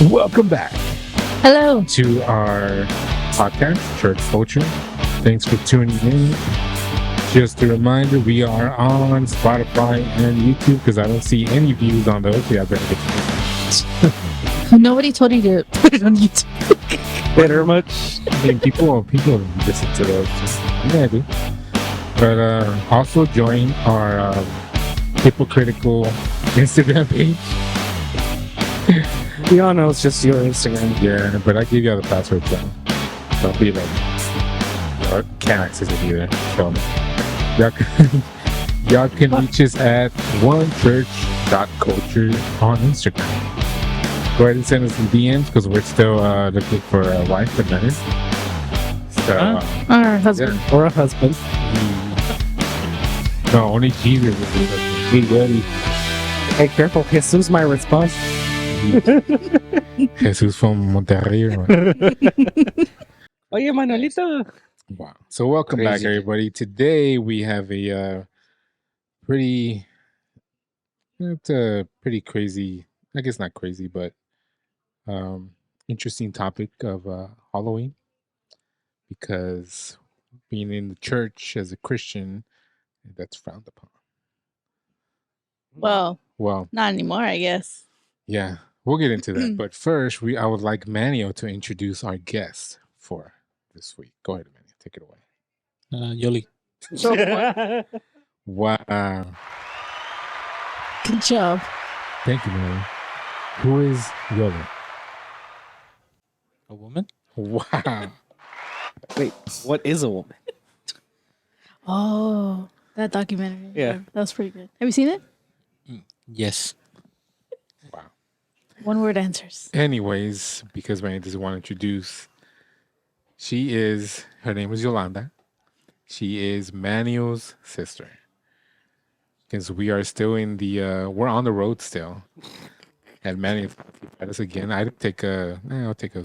Welcome back Hello. to our podcast, Church Culture. Thanks for tuning in. Just a reminder, we are on Spotify and YouTube because I don't see any views on those. Yeah, I better get Nobody told you to put it on YouTube. Better much. I mean, people listen to those. Yeah, I do. But also join our hypocritical Instagram page. We all know it's just your Instagram. Yeah, but I give you the password, so don't be like, I can't access it either. So y'all can reach us at onechurch.culture on Instagram. Go ahead and send us some DMs because we're still looking for a wife for marriage. So, Our husband. yeah. Or a husband. No, only Jesus is the husband. Be ready. Hey, careful. Jesus, my response. Jesus from Monterrey. Right? Oye, Manuelito. Wow. So welcome back, Crazy. everybody. Today we have a pretty, it's a pretty crazy, I guess not crazy, but interesting topic of Halloween, because being in the church as a Christian, that's frowned upon. Well, Well, not anymore, I guess. yeah, we'll get into that. But first, I would like Manio to introduce our guest for this week. Go ahead, Manio. Take it away. Yoli. Wow. Good job. Thank you, Manio. Who is Yola? A woman? Wow. Wait, what is a woman? Oh, that documentary. Yeah. That was pretty good. Have you seen it? Yes. Wow. One word answers. Anyways, because Manny doesn't want to introduce, her name is Yolanda. She is Manio's sister. Because we are still in we're on the road still. And Manny fed us again. I'll take a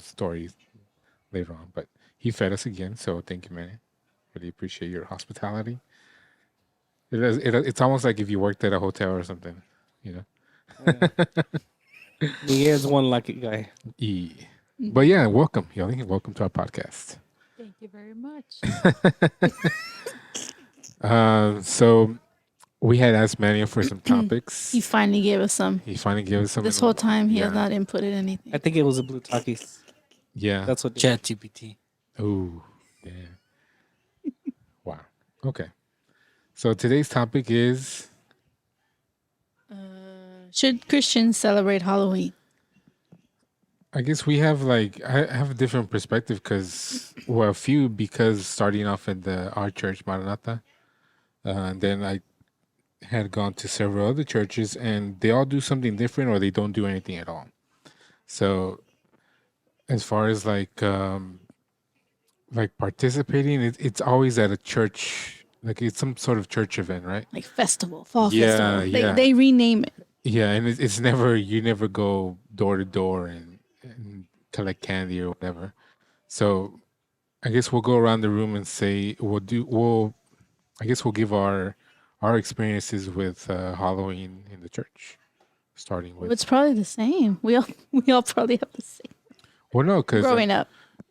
story later on, but he fed us again. So thank you, Manny. Really appreciate your hospitality. It's almost like if you worked at a hotel or something, you know? He is one lucky guy. But yeah, welcome, Yoli. Welcome to our podcast. Thank you very much. So we had asked Manny for some topics. He finally gave us some. He finally gave us some. This whole time, he yeah. has not inputted anything. I think it was a blue talkies. Yeah. That's what. Chat GPT. Ooh, damn. Wow. Okay. So today's topic is Should Christians celebrate Halloween? I guess we have I have a different perspective because starting off at our church Maranatha, and then I had gone to several other churches and they all do something different or they don't do anything at all. So as far as participating, it's always at a church, like it's some sort of church event, right? Like festival, fall Yeah, festival. yeah. They rename it. Yeah, and it's never, you never go door to door and collect candy or whatever. So I guess we'll go around the room and say I guess we'll give our experiences with Halloween in the church, starting with. It's probably the same. We all probably have the same. Well, no, because Growing up,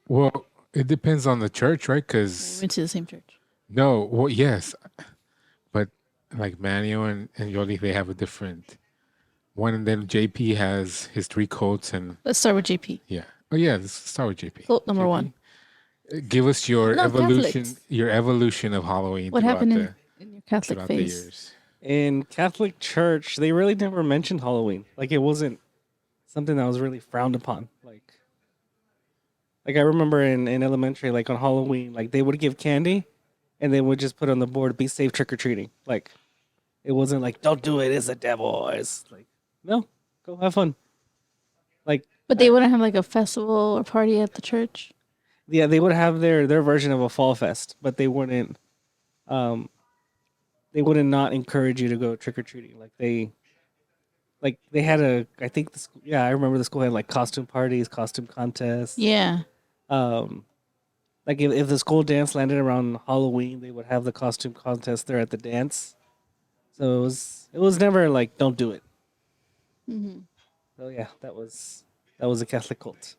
well, it depends on the church, right? Because we went to the same church. no, well, yes, but like Manio and Yoli, they have a different one, and then JP has his 3 coats, and Let's start with JP. yeah. Oh yeah, let's start with JP. Coat number JP, 1. Give us your No, evolution, Catholics. your evolution of Halloween. What throughout happened the, in your Catholic throughout the faith? years. In Catholic Church, they really never mentioned Halloween. Like it wasn't something that was really frowned upon. Like I remember in elementary, like on Halloween, like they would give candy, and they would just put on the board, "Be safe, trick or treating." Like it wasn't like, "Don't do it, it's the devil." It's like, no, go have fun. Like, But they wouldn't have like a festival or party at the church. yeah, they would have their version of a fall fest, but they wouldn't not encourage you to go trick or treating. Like they had I think I remember the school had like costume parties, costume contests. Yeah. Like if the school dance landed around Halloween, they would have the costume contest there at the dance. So it was never like, don't do it. Mm-hmm. So yeah, that was That was a Catholic cult.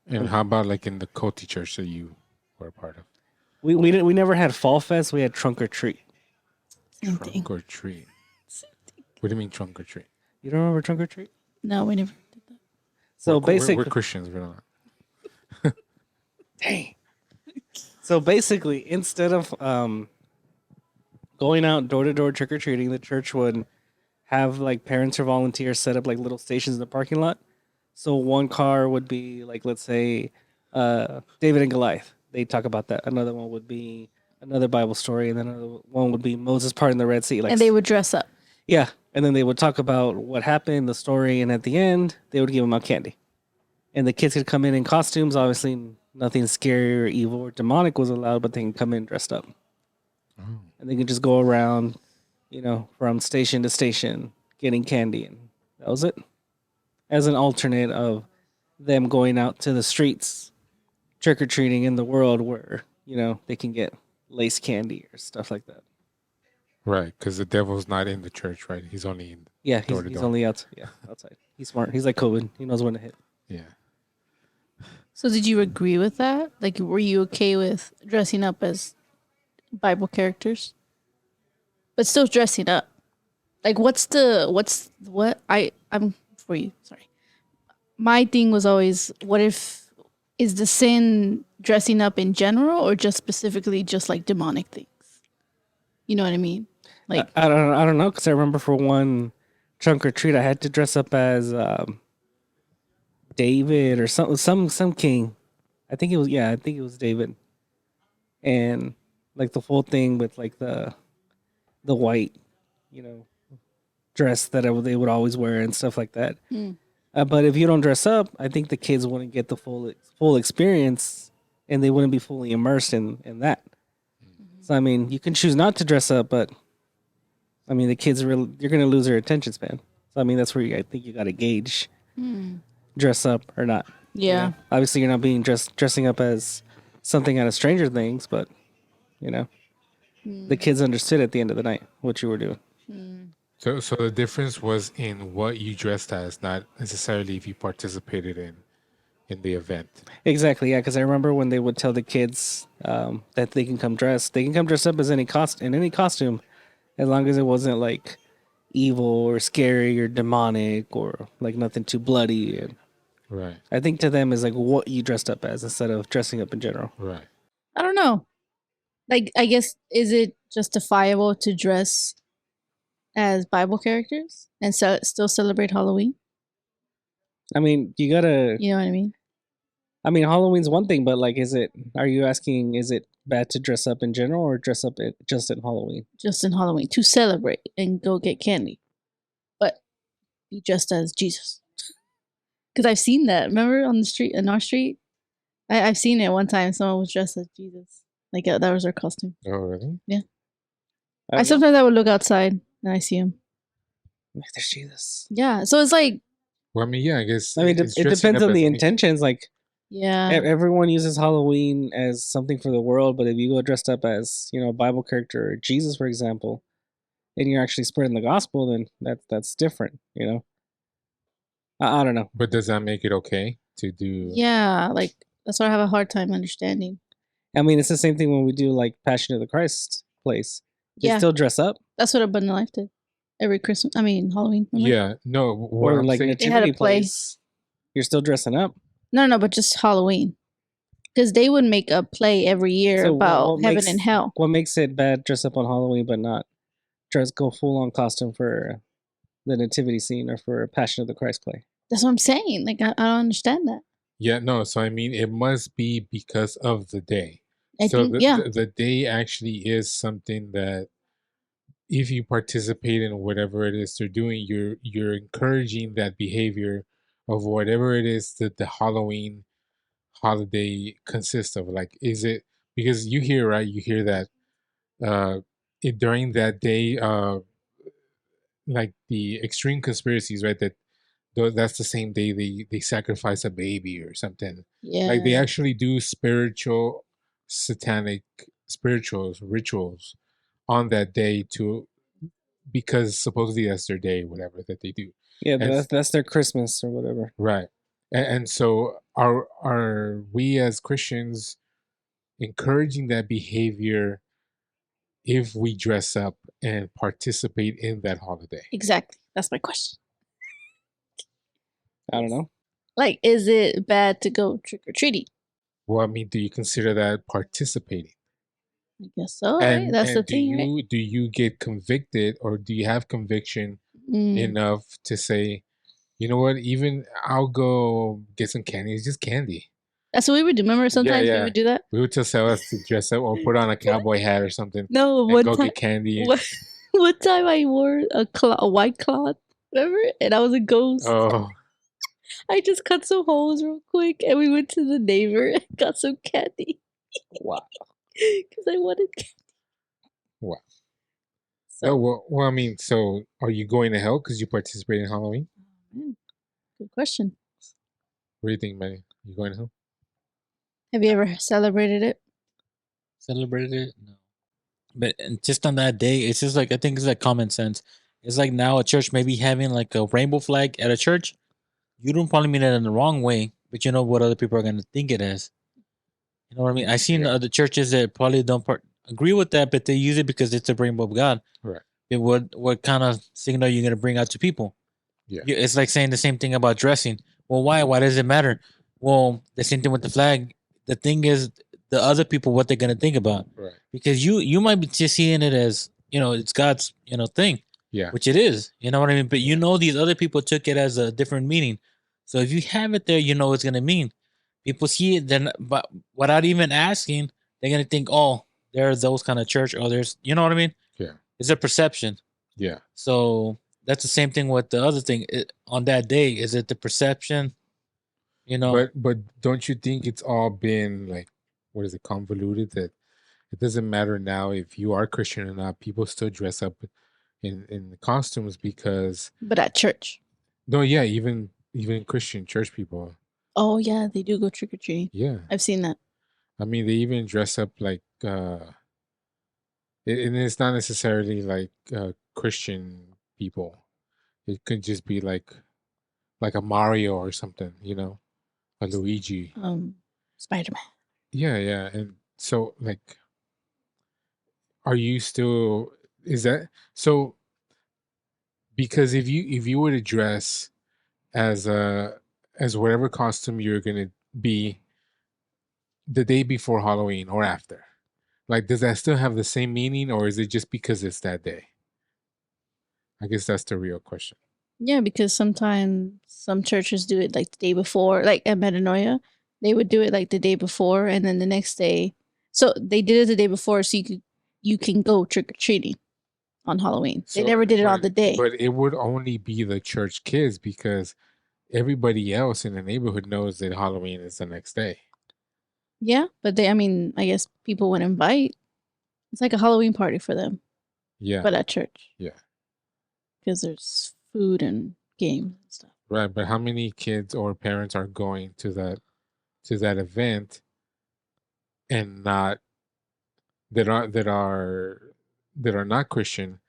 And how about like in the culty church that you were a part of? We never had Fall Fest. We had Trunk or Treat. Same thing. Trunk or treat. What do you mean trunk or treat? You don't remember Trunk or Treat? No, we never did that. So we're basically, Christians. We're not. dang. So basically, instead of going out door to door trick or treating, the church would have like parents or volunteers set up like little stations in the parking lot. So one car would be like, let's say, David and Goliath. They talk about that. Another one would be another Bible story, and then another one would be Moses parting the Red Sea. Like, And they would dress up. yeah, and then they would talk about what happened, the story, and at the end, they would give them out candy. And the kids could come in costumes. Obviously, nothing scary or evil or demonic was allowed, but they can come in dressed up. And they can just go around, from station to station getting candy. And that was it. As an alternate of them going out to the streets, trick-or-treating in the world where, they can get lace candy or stuff like that. Right, because the devil's not in the church, right? He's only in. Yeah, Door to he's door. only outside. He's smart. He's like COVID. He knows when to hit. Yeah. So did you agree with that? Like, were you okay with dressing up as Bible characters, but still dressing up? Like, I'm for you. Sorry. My thing was always, what if is the sin dressing up in general, or just specifically just like demonic things? You know what I mean? Like, I don't know, because I remember for one trunk or treat, I had to dress up as David or some king. I think it was David, and like the full thing with like the white, dress that they would always wear and stuff like that. But if you don't dress up, I think the kids wouldn't get the full experience, and they wouldn't be fully immersed in that. So I mean, you can choose not to dress up, but I mean, the kids you're going to lose their attention span. So I mean, that's where I think you got to gauge dress up or not. yeah. Obviously, you're not dressing up as something out of Stranger Things, but the kids understood at the end of the night what you were doing. So the difference was in what you dressed as, not necessarily if you participated in the event. Exactly, yeah. Because I remember when they would tell the kids that they can come dressed up as in any costume, as long as it wasn't like evil or scary or demonic or like nothing too bloody. And Right. I think to them is like what you dressed up as instead of dressing up in general. Right. I don't know. Like, I guess, is it justifiable to dress as Bible characters and still celebrate Halloween? I mean, you gotta. You know what I mean? I mean, Halloween's one thing, but like, are you asking, is it bad to dress up in general or dress up just in Halloween? Just in Halloween to celebrate and go get candy, but be dressed as Jesus. Because I've seen that. Remember on the street, in our street, I've seen it one time. Someone was dressed as Jesus, like that was their costume. Oh, really? I sometimes I would look outside and I see him. Like, there's Jesus. Yeah, so it's like, Well, I mean, yeah, I guess. I mean, it's it dressing depends up on as the anything. intentions. Like, yeah, everyone uses Halloween as something for the world, but if you go dressed up as, a Bible character or Jesus, for example, and you're actually spreading the gospel, then that's different, I don't know. But does that make it okay to do? yeah, like that's what I have a hard time understanding. I mean, it's the same thing when we do like Passion of the Christ plays. They Yeah, still dress up, that's what Abundant Life did every Christmas. I mean Halloween. remember? Yeah. No. What or I'm like saying, They had a nativity play. plays. You're still dressing up. No, but just Halloween, because they would make a play every year So about what heaven makes- and hell. What makes it bad dress up on Halloween, but not go full on costume for the nativity scene or for Passion of the Christ play? That's what I'm saying. Like, I don't understand that. yeah. No. So I mean, it must be because of the day. I So think, yeah, the day actually is something that if you participate in whatever it is they're doing, you're encouraging that behavior of whatever it is that the Halloween holiday consists of. Like, is it because you hear, right? You hear that during that day, like the extreme conspiracies, right? That's the same day they sacrifice a baby or something. yeah. Like they actually do spiritual, satanic spirituals rituals on that day because supposedly that's their day, whatever that they do. Yeah, And that's their Christmas or whatever. right. And so are we as Christians encouraging that behavior if we dress up and participate in that holiday? Exactly. That's my question. I don't know. Like, is it bad to go trick or treating? Well, I mean, do you consider that participating? I guess so. Right? That's the And thing, right? do you get convicted, or do you have conviction Mm. enough to say, you know what, even I'll go get some candy. It's just candy. That's what we would do. Remember, sometimes we Yeah. would do that. We would just tell us to dress up or put on a cowboy hat or something No, and one go time, get candy. one time I wore a white cloth, remember? And I was a ghost. Oh, I just cut some holes real quick, and we went to the neighbor and got some candy Wow. because I wanted candy. wow. So, Oh, well, I mean, so are you going to hell because you participate in Halloween? good question. What do you think, Manny? You going to hell? Have you ever celebrated it? Celebrated it? No. But just on that day, it's just like, I think it's like common sense. It's like now a church maybe having like a rainbow flag at a church. You don't probably mean it in the wrong way, but you know what other people are gonna think it as. You know what I mean? I seen Yeah. other churches that probably don't agree with that, but they use it because it's a rainbow of God. Right. It what kind of signal are you gonna bring out to people? Yeah. It's like saying the same thing about dressing. Well, why? Why does it matter? Well, the same thing with the flag. The thing is, the other people, what they're gonna think about, Right. because you might be just seeing it as, it's God's, thing, Yeah. which it is. You know what I mean? But these other people took it as a different meaning. So if you have it there, you know what it's gonna mean. People see it, then, but without even asking, they're gonna think, oh, there's those kind of church, or there's, you know what I mean? Yeah. It's a perception. Yeah. So that's the same thing with the other thing. On that day, is it the perception? But don't you think it's all been like, what is it, convoluted, that it doesn't matter now if you are Christian or not, people still dress up in costumes because But at church. no, yeah, even Christian church people. Oh yeah, they do go trick or treating. Yeah. I've seen that. I mean, they even dress up like and it's not necessarily like Christian people. It could just be like a Mario or something, a Luigi. Spider-Man. Yeah. And so, like, are you still, is that so? Because if you were to dress as whatever costume you're gonna be the day before Halloween or after, like, does that still have the same meaning, or is it just because it's that day? I guess that's the real question. Yeah, because sometimes some churches do it like the day before, like at Metanoia, they would do it like the day before, and then the next day. So they did it the day before, so you can go trick or treating on Halloween. They So, never did it on the day. But it would only be the church kids because everybody else in the neighborhood knows that Halloween is the next day. Yeah, but I mean, I guess people would invite. It's like a Halloween party for them, Yeah. but at church. Yeah. Because there's food and games and stuff. Right, but how many kids or parents are going to that event and not that are not Christian,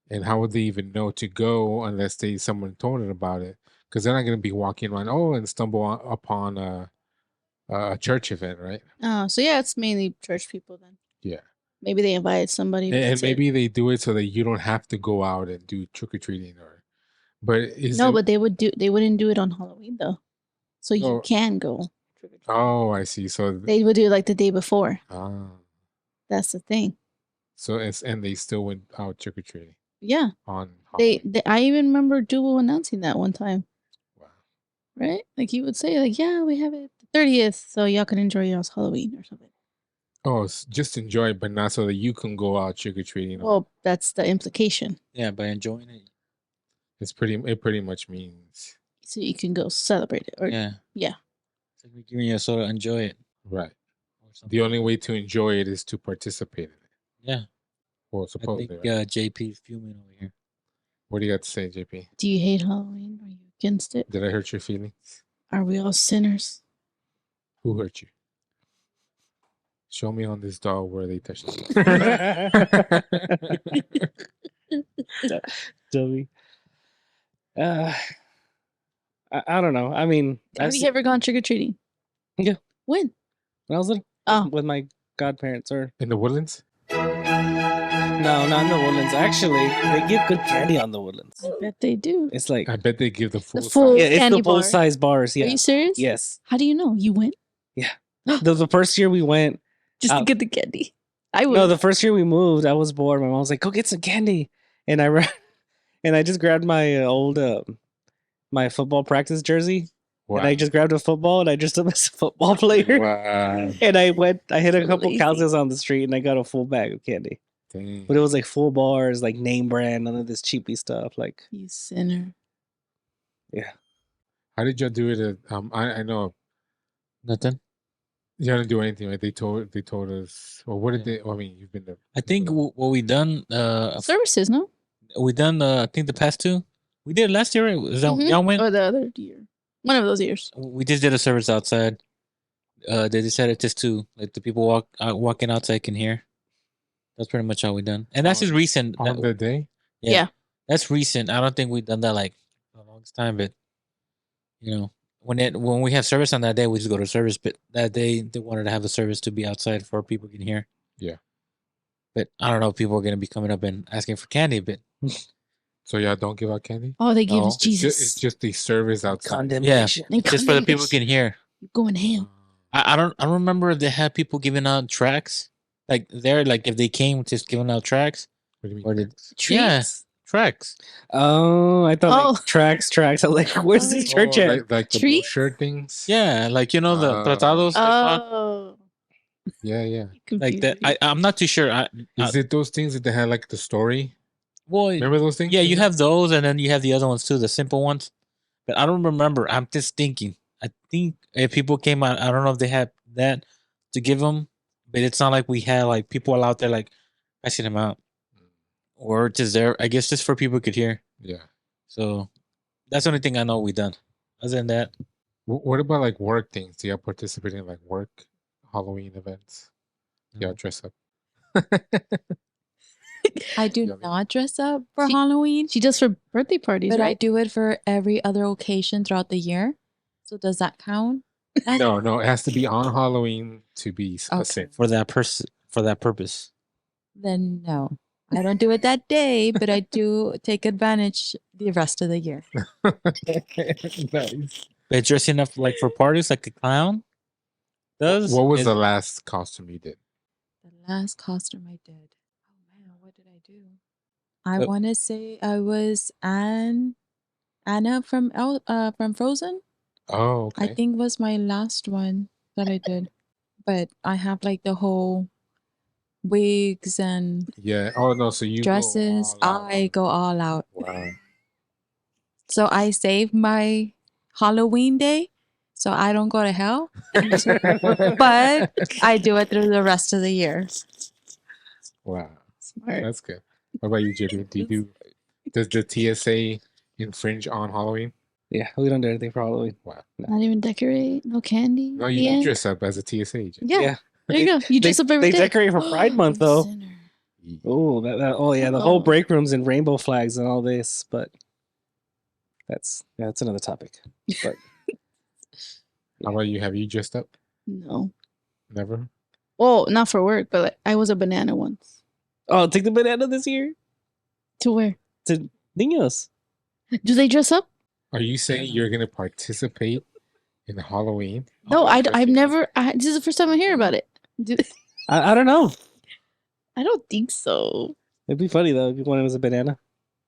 and how would they even know to go unless someone told them about it? Because they're not going to be walking around and stumble upon a church event, right? Oh, so yeah, it's mainly church people then. Yeah. Maybe they invited somebody. And maybe they do it so that you don't have to go out and do trick or treating, but but they wouldn't do it on Halloween though. So you can go trick or treating. Oh, I see. So they would do it like the day before. Ah. That's the thing. So and they still went out trick or treating. Yeah. On they I even remember Duo announcing that one time. Wow. Right? Like he would say, like, yeah, we have it the 30th, so y'all can enjoy y'all's Halloween or something. Oh, just enjoy it, but not so that you can go out trick or treating. Well, that's the implication. Yeah, by enjoying it. It pretty much means so you can go celebrate it. Or yeah. It's like we're giving you a soda, enjoy it. Right. The only way to enjoy it is to participate in it. Yeah. Well, supposedly. I think JP's fuming over here. What do you got to say, JP? Do you hate Halloween? Are you against it? Did I hurt your feelings? Are we all sinners? Who hurt you? Show me on this doll where they touched you. Dummy. I don't know. I mean, Have you ever gone trick or treating? Yeah. When? when I was little, Oh. with my godparents, or In the Woodlands? no, not in the Woodlands. Actually, they give good candy on the Woodlands. I bet they do. It's like, I bet they give the full, full- yeah, size. it's candy the full bar. size bars. Are Yeah. you serious? Yes. How do you know? You went The first year we went, just to Oh. get the candy. I would. no, the first year we moved, I was bored. My mom was like, "Go get some candy," and I ran, and I just grabbed my old my football practice jersey, Wow. and I just grabbed a football and I dressed up as a football player. Wow. And I hit a So couple lazy. houses on the street, and I got a full bag of candy. Dang. But it was like full bars, like name brand, none of this cheapy stuff. Like, You sinner. yeah. How did y'all do it? I know Nothing. you didn't do anything. Right? They told us. Well, what did they? Well, I mean, you've been there. I think what we done. Services, no? We done. I think the past two. We did last year. Right? Was that Mhm. y'all went? Or the other year. One of those years. We just did a service outside. They decided just to like the people walking outside can hear. That's pretty much all we done, and that's just recent. On the day? Yeah. That's recent. I don't think we've done that like a long time, but you know, when we have service on that day, we just go to service. But that day, they wanted to have a service to be outside for people can hear. Yeah. But I don't know if people are gonna be coming up and asking for candy, but So y'all don't give out candy? All they give No. is It's Jesus. just the service outside. Condemnation. And just for the people condemnation. can hear. You're going to hell. I don't remember if they had people giving out tracks like there, like if they came just giving out tracks. What do you mean? Or did- tracks? Yeah. Treats. Tracks. Oh, I thought Oh. like tracks. I was like, where's this church Oh, at? like the Treats? brochure things? Yeah, like you know the tratados. they call? Oh. Yeah, yeah. Like that. Confused me. I'm not too sure. Is it those things that they had like the story? Well, Remember those things? yeah, you have those, and then you have the other ones too, the simple ones. But I don't remember. I'm just thinking. I think if people came out, I don't know if they had that to give them, but it's not like we had like people out there like passing them out, or just there. I guess just for people could hear. Yeah. So that's the only thing I know we done. Other than that, What about like work things? Do y'all participate in like work Halloween events? Y'all dress up? I do Yummy. not dress up for She- Halloween, She does for birthday parties, but I right? do it for every other occasion throughout the year. So does that count? No, it has to be on Halloween to be a sin. for that purpose. Then no. I don't do it that day, but I do take advantage the rest of the year. Nice. But dressing up like for parties like a clown. Does What was is- the last costume you did? The last costume I did. Oh man, what did I do? I Uh, want to say I was Anna from Frozen. Oh, okay. I think was my last one that I did. But I have like the whole wigs and Yeah. Oh no. So you go dresses. all out I on- go all out. Wow. So I save my Halloween day so I don't go to hell. But I do it through the rest of the year. Wow. Smart. That's good. What about you, JB? Does the TSA infringe on Halloween? Yeah, we don't do anything for Halloween. Wow. Not even decorate. No candy. No, at you the do end? dress up as a TSA agent. Yeah. Yeah. There you go. You dress up every They day. decorate for Pride Month, You though. sinner. Oh, oh yeah, the whole Oh. break rooms and rainbow flags and all this, but that's another topic. But How about you? Have you dressed up? No. Never. Well, not for work, but like, I was a banana once. oh, take the banana this year To where? to Niños. Do they dress up? Are you saying you're gonna participate in Halloween? No, Oh, I've dressing up. never. This is the first time I hear about it. I don't know. I don't think so. It'd be funny though if you wanted as a banana.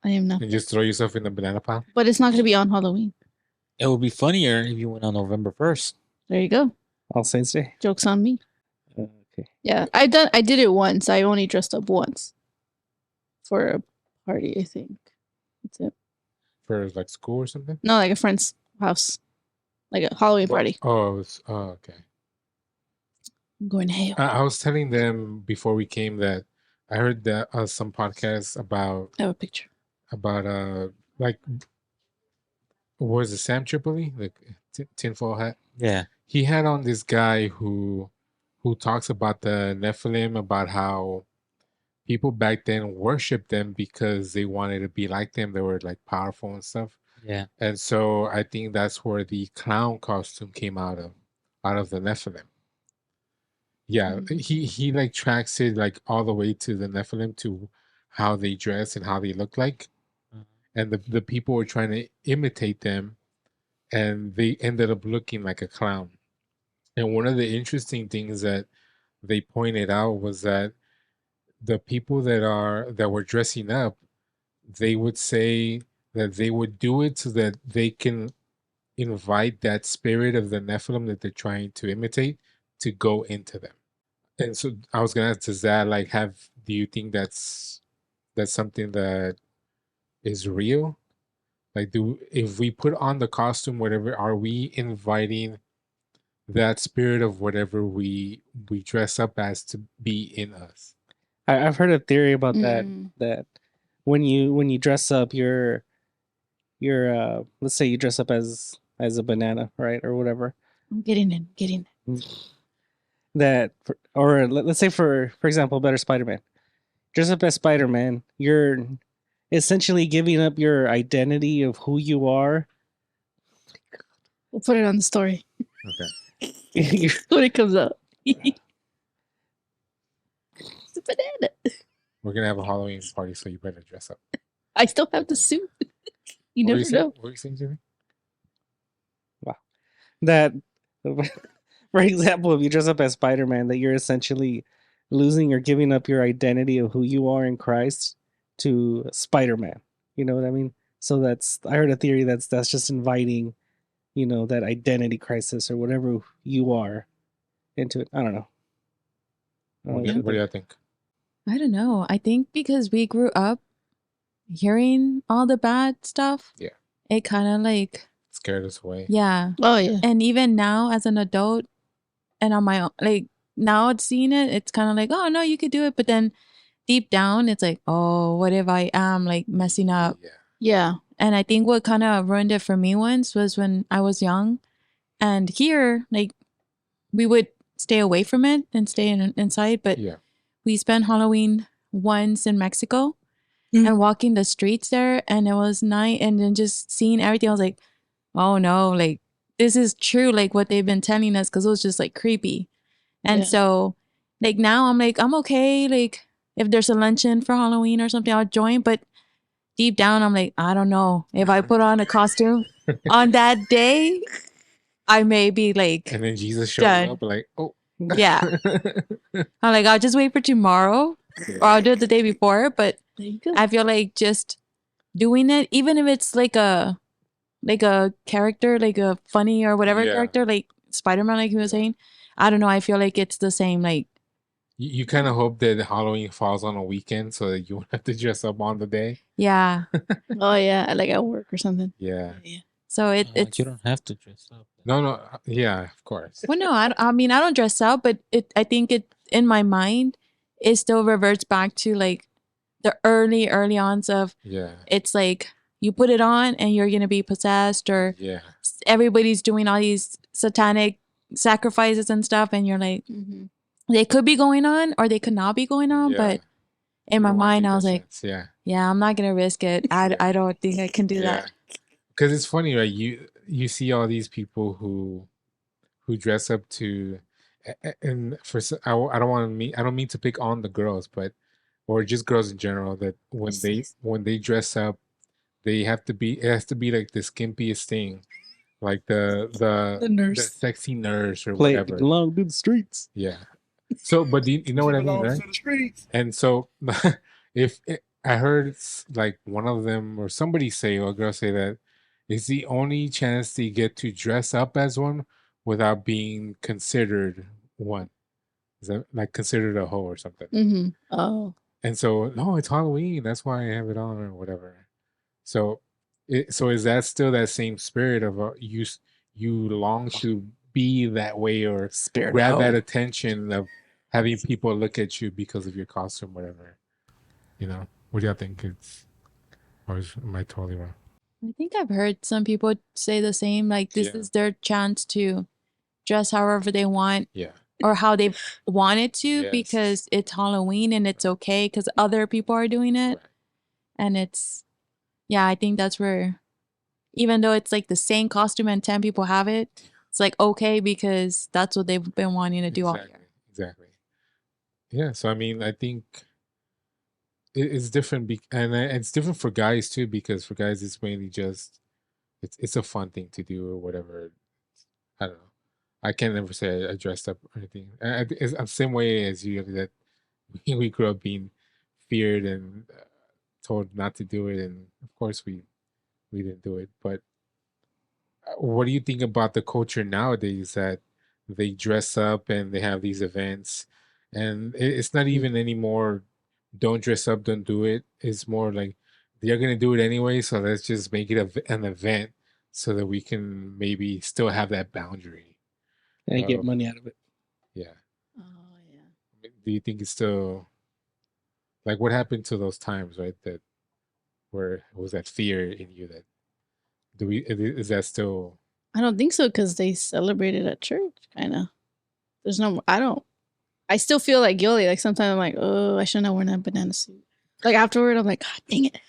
I am not. And just throw yourself in the banana pile. But it's not going to be on Halloween. It would be funnier if you went on November 1st. There you go. All Saints Day. Joke's on me. Okay. Yeah, I did it once. I only dressed up once for a party. I think that's it. For like school or something? No, like a friend's house, like a Halloween party. Oh, okay. I'm going to hell. I was telling them before we came that I heard that some podcasts about I have a picture. like what was it, Sam Tripoli, like tinfoil hat. Yeah. He had on this guy who talks about the Nephilim, about how people back then worshipped them because they wanted to be like them. They were like powerful and stuff. Yeah. And so I think that's where the clown costume came out of the Nephilim. Yeah, he like tracks it like all the way to the Nephilim to how they dress and how they look like, and the people were trying to imitate them, and they ended up looking like a clown. And one of the interesting things that they pointed out was that the people that were dressing up, they would say that they would do it so that they can invite that spirit of the Nephilim that they're trying to imitate to go into them. And so I was gonna ask, does that like do you think that's something that is real? Like, if we put on the costume, whatever, are we inviting that spirit of whatever we dress up as to be in us? I've heard a theory about that, Mm. that when you dress up, you're let's say you dress up as a banana, right, or whatever. I'm getting in. That or let's say for example, better Spider-Man. Dress up as Spider-Man, you're essentially giving up your identity of who you are. We'll put it on the story Okay. You're- when it comes out. It's a banana. We're gonna have a Halloween party, so you better dress up. I still have the suit. You What were never saying? know. What were you saying, Jimmy? that for example, if you dress up as Spider-Man, that you're essentially losing or giving up your identity of who you are in Christ to Spider-Man. You know what I mean? So I heard a theory that's just inviting, that identity crisis or whatever you are into it. I don't know. What do you think? I don't know. I think because we grew up hearing all the bad stuff. Yeah. It kind of like, Scared us away. yeah. Oh yeah. And even now as an adult and on my own, like now it's seeing it, it's kind of like, oh no, you could do it. But then deep down, it's like, oh, what if I am like messing up? Yeah. Yeah. And I think what kind of ruined it for me once was when I was young. And here, like, we would stay away from it and stay inside. But Yeah. we spent Halloween once in Mexico and walking the streets there. And it was night. And then just seeing everything, I was like, oh no, like, this is true, like what they've been telling us, because it was just like creepy. And Yeah. so, like, now I'm like, I'm okay. Like, if there's a luncheon for Halloween or something, I'll join. But deep down, I'm like, I don't know. If I put on a costume on that day, I may be like, And then Jesus showed done. up, like, oh. Yeah. I'm like, I'll just wait for tomorrow or I'll do it the day before. But There you go. I feel like just doing it, even if it's like a character, like a funny or whatever Yeah. character, like Spider-Man, like he was saying, I don't know. I feel like it's the same. Like, You kind of hope that Halloween falls on a weekend so that you won't have to dress up on the day. yeah. Oh yeah, like at work or something. Yeah. So it's you don't have to dress up. No. Yeah, of course. well, no, I mean, I don't dress up, but I think it in my mind, it still reverts back to like the early ons of Yeah. it's like you put it on and you're gonna be possessed, or Yeah. everybody's doing all these satanic sacrifices and stuff, and you're like, Mm-hmm. they could be going on or they could not be going on, Yeah. but in You my don't wanna mind, take I that was like, chance. Yeah. yeah, I'm not gonna risk it. I don't think I can do that. Because it's funny, right? You see all these people who dress up to, and I don't want to mean, I don't mean to pick on the girls, but or just girls in general, that when they dress up, they have to be, it has to be like the skimpiest thing, like the nurse. the sexy nurse or Play whatever. along to the streets. Yeah. So, but you know what I mean, right? And so, I heard like one of them or somebody say, or a girl say, that it's the only chance they get to dress up as one without being considered one. Is that like considered a hoe or something? Mm-hmm. Oh. And so, no, it's Halloween. That's why I have it on or whatever. So, so is that still that same spirit of you long to be that way or Spirit grab hoe. that attention of having people look at you because of your costume, whatever? You know, what do y'all think? Am I totally wrong? I think I've heard some people say the same. Like, this Yeah. is their chance to dress however they want Yeah. or how they want it to, Yes. because it's Halloween and it's okay because other people are doing it. Right. And it's, yeah, I think that's where even though it's like the same costume and 10 people have it, it's like okay because that's what they've been wanting to do all year. Exactly. Yeah. So I mean, I think it's different, and it's different for guys too, because for guys it's mainly just it's a fun thing to do or whatever. I don't know. I can't ever say I dressed up or anything. It's the same way as you, that we grew up being feared and told not to do it, and of course we didn't do it. But what do you think about the culture nowadays that they dress up and they have these events, and it's not even anymore don't dress up, don't do it. It's more like they're gonna do it anyway, so let's just make it an event so that we can maybe still have that boundary. And get Oh. money out of it. Yeah. Oh yeah. Do you think it's still like what happened to those times, right? That where was that fear in you that is that still I don't think so because they celebrated at church. Kind of. There's no. I don't. I still feel like guilty. Like sometimes I'm like, oh, I shouldn't have worn that banana suit. Like afterward, I'm like, God dang it.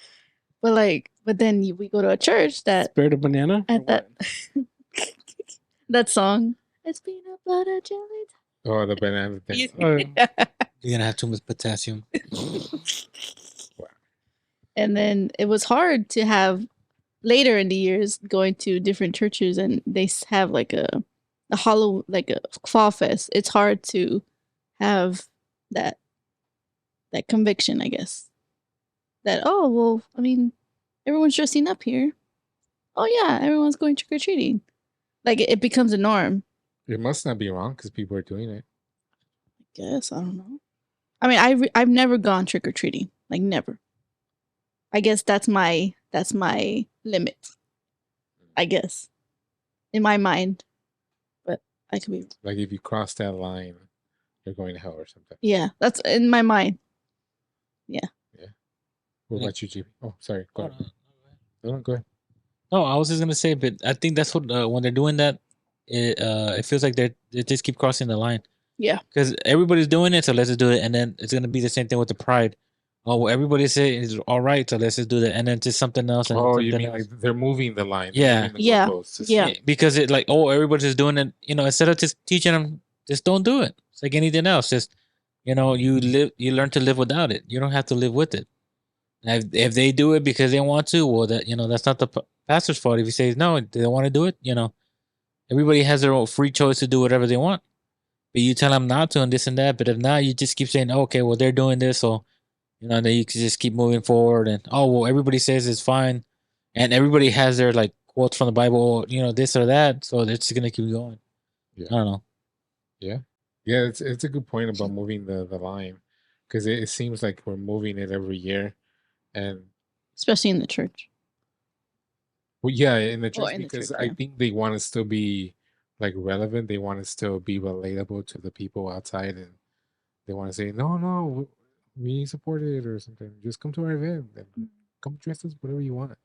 But then we go to a church that Spirit of banana? at Or that what? that song. It's peanut butter jelly. oh the banana thing? You're gonna have too much potassium. And then it was hard to have later in the years going to different churches and they have like a hollow like a fall fest. It's hard to have that conviction, I guess. That oh well, I mean, everyone's dressing up here. Oh yeah, everyone's going trick or treating. Like it becomes a norm. It must not be wrong because people are doing it. I guess I don't know. I mean, I've never gone trick or treating. Like never. I guess that's my limit. I guess in my mind, but I could be. Like if you cross that line, you're going to hell or something. Yeah, that's in my mind. What about you, GB? Oh, sorry. Go ahead. No, go ahead. No, I was just gonna say, but I think that's what when they're doing that, it feels like they just keep crossing the line. Yeah. Because everybody's doing it, so let's just do it, and then it's gonna be the same thing with the pride. Oh, well, everybody say it's all right, so let's just do that, and then just something else. And Oh, something you mean else. like they're moving the line? Yeah. moving the Yeah. goalposts. Yeah. Because it like everybody's just doing it. Instead of just teaching them, just don't do it. It's like anything else. Just you learn to live without it. You don't have to live with it. If they do it because they want to, well, that's not the pastor's fault. If he says no, they don't want to do it. Everybody has their own free choice to do whatever they want. But you tell them not to and this and that. But if not, you just keep saying, okay, well, they're doing this, so then you can just keep moving forward. And everybody says it's fine, and everybody has their like quotes from the Bible, this or that. So they're just gonna keep going. Yeah. I don't know. Yeah, it's a good point about moving the line, because it seems like we're moving it every year, and Especially in the church. well, yeah, in the church in the because church, I yeah. think they want to still be like relevant. They want to still be relatable to the people outside, and they want to say, no, we support it or something. Just come to our event and come dress as whatever you want.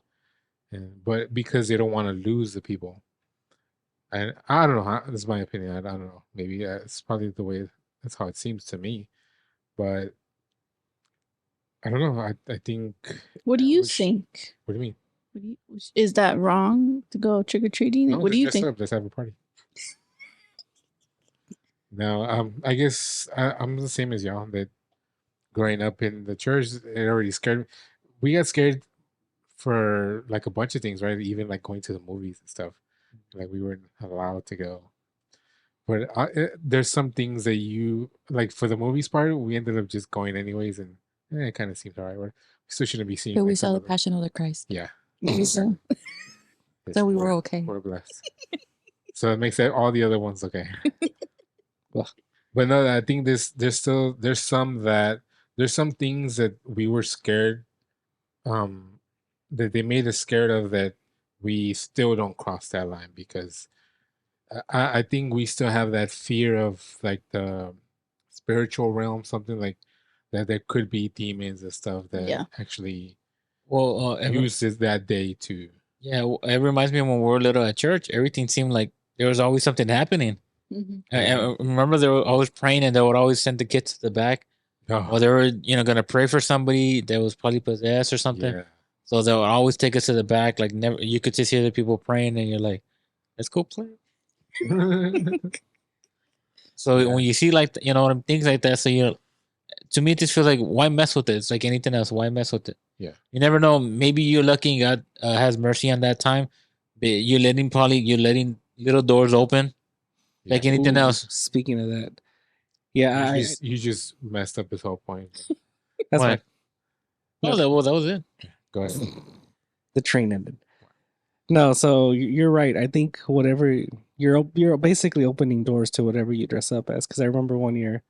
But because they don't want to lose the people. And I don't know. This is my opinion. I don't know. Maybe it's probably the way that's how it seems to me. But I don't know. I think. What do you we should- think? What do you mean? Is that wrong to go trick or treating? No, What do just you dress think? up. Let's have a party. No, I guess I'm the same as y'all. That growing up in the church, it already scared me. We got scared for like a bunch of things, right? Even like going to the movies and stuff. Like we weren't allowed to go. But there's some things that you like for the movies part. We ended up just going anyways, and it kind of seemed alright. We still shouldn't be seeing. But we like, some saw the of Passion of the Christ. Yeah. So, So we were okay. We're blessed. So it makes all the other ones okay. But no, I think there's some things that we were scared, that they made us scared of, that we still don't cross that line, because I think we still have that fear of like the spiritual realm, something like that. There could be demons and stuff that Yeah. actually Well, uses that day to. yeah, it reminds me of when we were little at church. Everything seemed like there was always something happening. mhm. I remember they were always praying, and they would always send the kids to the back. Oh, Or they were, gonna pray for somebody that was probably possessed or something. yeah. So they'll always take us to the back. Like never, you could just hear the people praying, and you're like, "Let's go play." So Yeah. when you see like things like that, so to me, it just feels like why mess with it? It's like anything else. Why mess with it? Yeah. You never know. Maybe you're lucky and God has mercy on that time. But you're letting little doors open Yeah. like anything Ooh, else. speaking of that, yeah, You just messed up his whole point. that's What? fine. Oh, that was it. Go ahead. The train ended. No, so you're right. I think whatever you're basically opening doors to whatever you dress up as. Because I remember one year,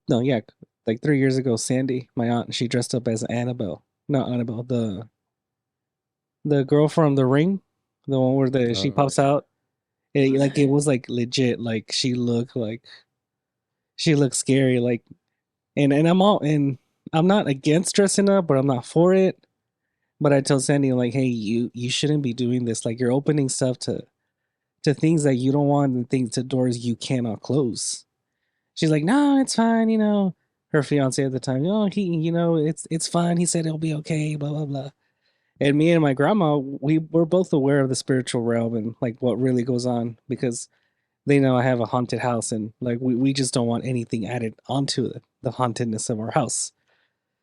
no, yeah, like 3 years ago, Sandy, my aunt, she dressed up as Annabelle. Not Annabelle, the girl from The Ring, the one where she pops out. It was like legit. Like she looked scary. Like and I'm not against dressing up, but I'm not for it. But I tell Sandy like, hey, you shouldn't be doing this. Like you're opening stuff to things that you don't want and things to doors you cannot close. She's like, no, it's fine. Her fiance at the time, oh, it's fine. He said it'll be okay. Blah blah blah. And me and my grandma, we were both aware of the spiritual realm and like what really goes on because they know I have a haunted house and like we just don't want anything added onto the hauntedness of our house.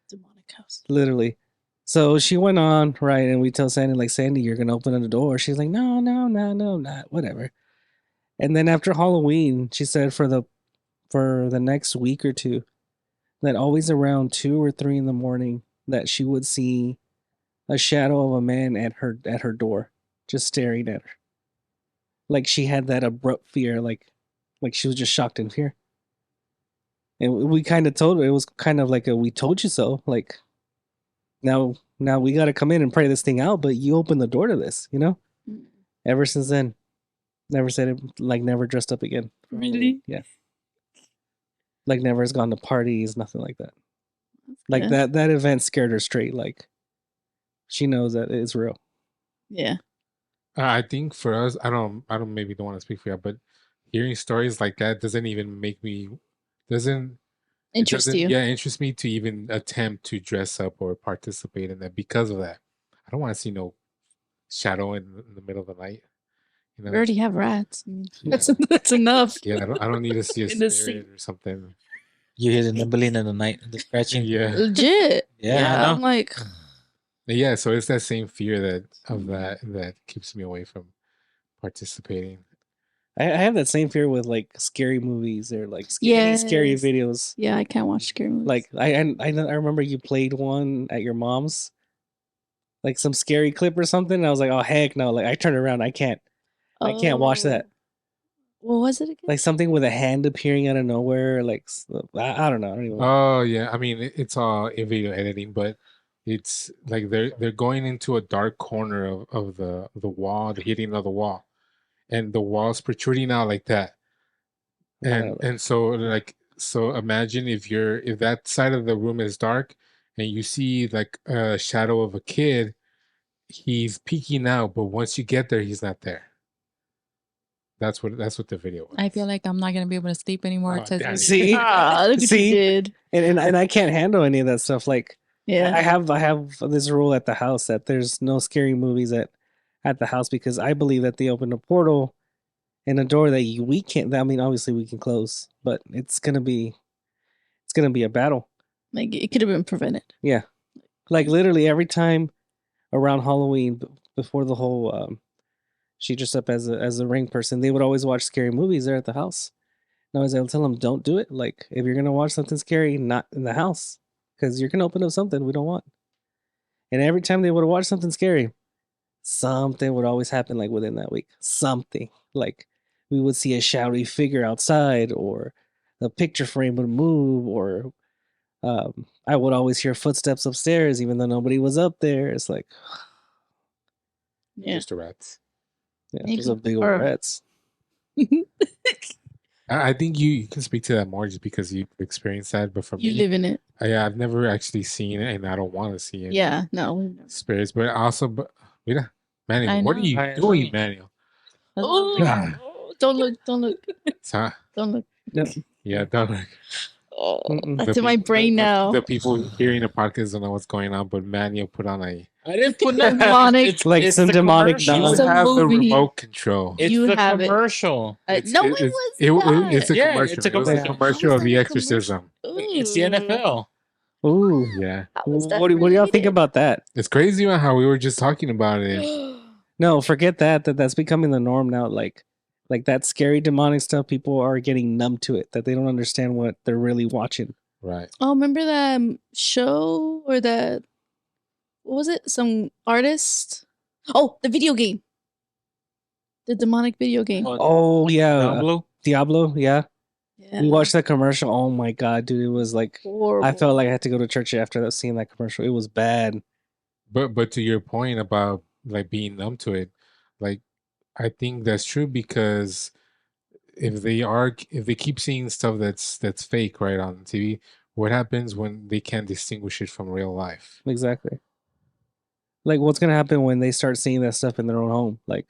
Demonic house. Literally. So she went on, right, and we tell Sandy, like, Sandy, you're gonna open the door. She's like, no, no, no, no, not whatever. And then after Halloween, she said for the next week or two, that always around 2 or 3 in the morning, that she would see a shadow of a man at her door, just staring at her. Like she had that abrupt fear, like she was just shocked in fear. And we kind of told her it was kind of like a we told you so, like now we got to come in and pray this thing out, but you opened the door to this. Mm. Ever since then, never said it, like never dressed up again. Really? Yeah. Like never has gone to parties, nothing like that. Like good. that event scared her straight. Like she knows that it's real. Yeah. I think for us, I don't maybe don't want to speak for you, but hearing stories like that doesn't even make me doesn't it Interest doesn't you. yeah interest me to even attempt to dress up or participate in that because of that. I don't want to see no shadow in the middle of the night. We already have rats. I mean, Yeah. that's enough. Yeah, I don't need to see a In the spirit sea. or something. You hear the nibbling in the night, the scratching. Yeah. Legit. Yeah, I know. I'm like, Yeah, so it's that same fear that keeps me away from participating. I have that same fear with like scary movies or like scary Yes. videos. yeah, I can't watch scary movies. Like I remember you played one at your mom's, like some scary clip or something. And I was like, oh heck no! Like I turned around, I can't watch that. What was it again? Like something with a hand appearing out of nowhere. Like I don't know. I don't even. Oh yeah, I mean it's all in video editing, but it's like they're going into a dark corner of the wall, the hitting of the wall, and the wall's protruding out like that. And so imagine if that side of the room is dark and you see like a shadow of a kid, he's peeking out, but once you get there, he's not there. That's what the video was. I feel like I'm not gonna be able to sleep anymore. Oh, 'cause damn. See, look what See? you did. and I can't handle any of that stuff. Like Yeah. I have this rule at the house that there's no scary movies at the house because I believe that they open a portal and a door that we can't. I mean, obviously we can close, but it's gonna be a battle. Like it could have been prevented. Yeah, like literally every time around Halloween before the whole she dressed up as a ring person, they would always watch scary movies there at the house. And I was able to tell them, don't do it. Like if you're gonna watch something scary, not in the house, because you're gonna open up something we don't want. And every time they would watch something scary, something would always happen. Like within that week, something like we would see a shadowy figure outside, or the picture frame would move, or I would always hear footsteps upstairs, even though nobody was up there. It's like, Yeah. Just the rats. yeah, Maybe. those are big old Or- rats. I think you can speak to that more just because you experienced that, but for You me, live in it. yeah, I've never actually seen it, and I don't want to see it. Yeah. No. we've never- Spirits, but also, mira, Manuel, I what are know. you I doing, know. Manuel? Oh, Yeah. don't look. Don't look. Huh? Don't look. Yep. Yeah, don't look. Oh, Mm-mm. that's in my brain now. The people hearing the podcast don't know what's going on, but Manuel put on a. I didn't put no Demonic. Like some the demonic commercial. You dog. It's a have the movie. remote control. It's You the have it. commercial. No, it was It's a Yeah, commercial. it's a It was a commercial. commercial How of was The that a commercial? Exorcism. It's the NFL. Ooh. Yeah, How was that What do y'all think related? about that? it's crazy about how we were just talking about it. No, forget that's becoming the norm now. Like that scary demonic stuff, people are getting numb to it, that they don't understand what they're really watching. Right. Oh, remember that show or that? What was it? Some artist? Oh, the video game. The demonic video game. Oh yeah, Diablo. Diablo. Yeah, Yeah. we watched that commercial. Oh my god, dude, it was like Horrible. I felt like I had to go to church after that, seeing that commercial. It was bad. But to your point about like being numb to it, like I think that's true because if they keep seeing stuff that's fake right on TV, what happens when they can't distinguish it from real life? Exactly. Like, what's gonna happen when they start seeing that stuff in their own home? Like,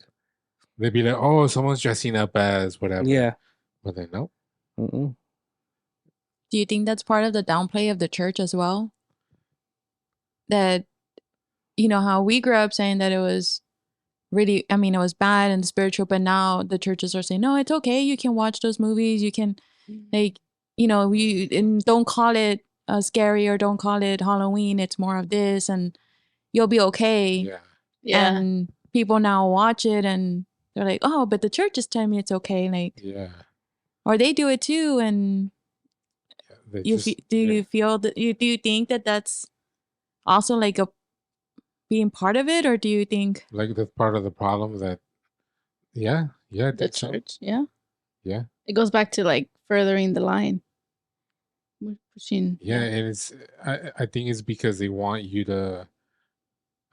They'd be like, "Oh, someone's dressing up as whatever." yeah. But then no. Mm-mm. Do you think that's part of the downplay of the church as well? That, how we grew up saying that it was really, it was bad and spiritual, but now the churches are saying, no, it's okay. You can watch those movies. You can, and don't call it scary or don't call it Halloween. It's more of this and you'll be okay. Yeah. Yeah. And people now watch it and they're like, oh, but the church is telling me it's okay. Like, Yeah. or they do it too. And They you just- do yeah. you feel that do you think that that's also like a being part of it, or do you think like that's part of the problem that I The think so. church. Yeah. Yeah. It goes back to like furthering the line. We're pushing. Yeah, and it's I think it's because they want you to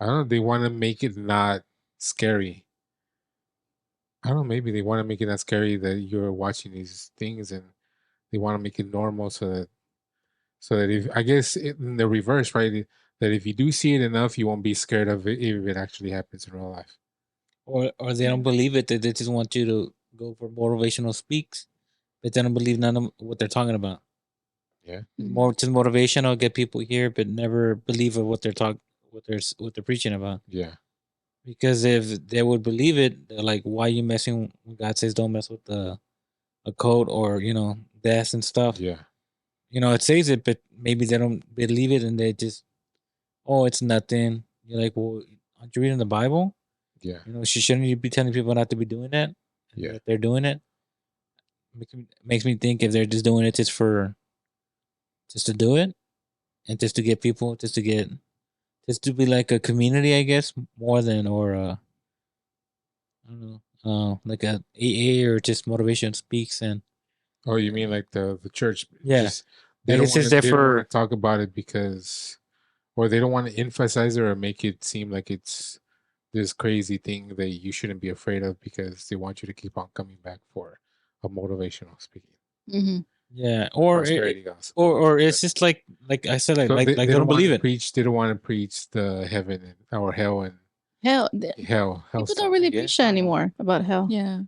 I don't know, they want to make it not scary. I don't know, maybe they want to make it not scary that you're watching these things and they want to make it normal so that if I guess in the reverse, right? That if you do see it enough, you won't be scared of it if it actually happens in real life. Or they don't believe it. That they just want you to go for motivational speaks, but they don't believe none of what they're talking about. Yeah. More just motivational, get people here, but never believe what what they're preaching about. Yeah. Because if they would believe it, they're like, why are you messing when God says don't mess with a code or death and stuff. Yeah. It says it, but maybe they don't believe it and they just, oh, it's nothing. You're like, well, aren't you reading the Bible? Yeah. Shouldn't you be telling people not to be doing that? And Yeah. that they're doing it. Makes me think if they're just doing it just to do it, and just to get people, just to be like a community, I guess, more than I don't know, like a AA or just motivation speaks and. Oh, you mean like the church? Yeah. Just, they Like don't it's just want there they don't wanna for- talk about it because, or they don't want to emphasize it or make it seem like it's this crazy thing that you shouldn't be afraid of because they want you to keep on coming back for a motivational speaking. Mm-hmm. Yeah, or Prosperity gospel. or it's just like I said, So like they don't wanna believe it. Preach, they don't want to preach the heaven or hell and Hell, hell. people stuff, don't really I guess. preach that anymore about hell. yeah,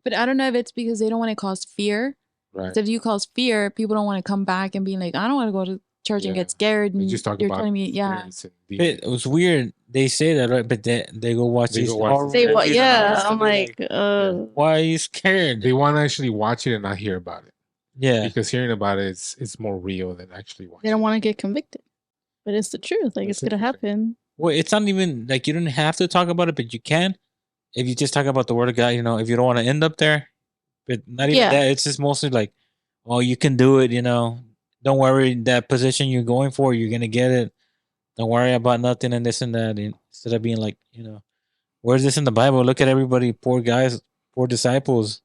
but I don't know if it's because they don't want to cause fear. Right. 'Cause if you cause fear, people don't want to come back and be like, I don't want to go to church and Yeah. get scared. We And just talk you're about telling me, yeah, spirits and But demons. it was weird. They say that, right? But they go watch They these. go watch horror Say what? movies and all that Yeah. stuff. I'm They're like, why are you scared? They want to actually watch it and not hear about it Yeah, because hearing about it it's more real than actually watching. they don't want to get convicted, but it's the truth. Like That's it's gonna interesting. happen. well, it's not even like you don't have to talk about it, but you can if you just talk about the word of God. If you don't want to end up there, but not even Yeah. that. It's just mostly like, oh, you can do it. Don't worry. That position you're going for, you're gonna get it. Don't worry about nothing and this and that. Instead of being like, where's this in the Bible? Look at everybody, poor guys, poor disciples,